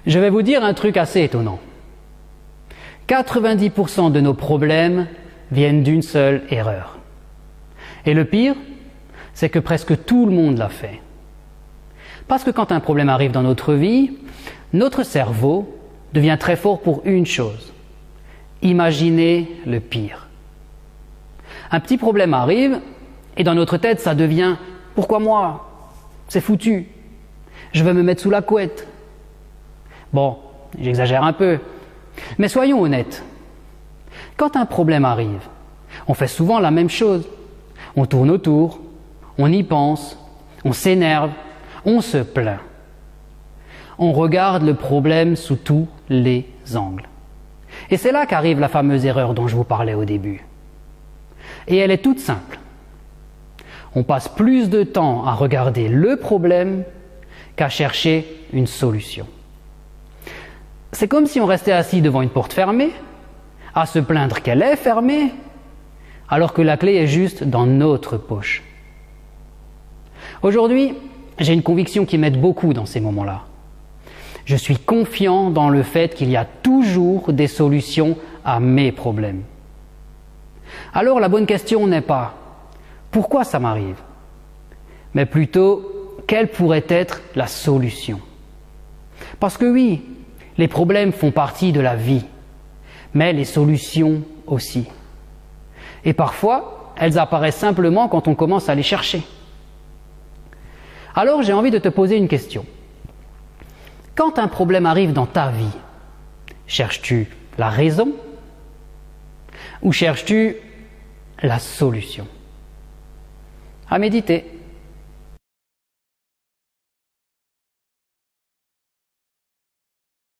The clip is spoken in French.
Je vais vous dire un truc assez étonnant. 90% de nos problèmes viennent d'une seule erreur. Et le pire, c'est que presque tout le monde l'a fait. Parce que quand un problème arrive dans notre vie, notre cerveau devient très fort pour une chose: imaginer le pire. Un petit problème arrive et dans notre tête ça devient « pourquoi moi? C'est foutu. Je vais me mettre sous la couette. » Bon, j'exagère un peu, mais soyons honnêtes. Quand un problème arrive, on fait souvent la même chose. On tourne autour, on y pense, on s'énerve, on se plaint. On regarde le problème sous tous les angles. Et c'est là qu'arrive la fameuse erreur dont je vous parlais au début. Et elle est toute simple. On passe plus de temps à regarder le problème qu'à chercher une solution. C'est comme si on restait assis devant une porte fermée, à se plaindre qu'elle est fermée, alors que la clé est juste dans notre poche. Aujourd'hui, j'ai une conviction qui m'aide beaucoup dans ces moments-là. Je suis confiant dans le fait qu'il y a toujours des solutions à mes problèmes. Alors la bonne question n'est pas « pourquoi ça m'arrive ?», mais plutôt « quelle pourrait être la solution ?» Parce que oui, les problèmes font partie de la vie, mais les solutions aussi. Et parfois, elles apparaissent simplement quand on commence à les chercher. Alors j'ai envie de te poser une question. Quand un problème arrive dans ta vie, cherches-tu la raison ou cherches-tu la solution? À méditer.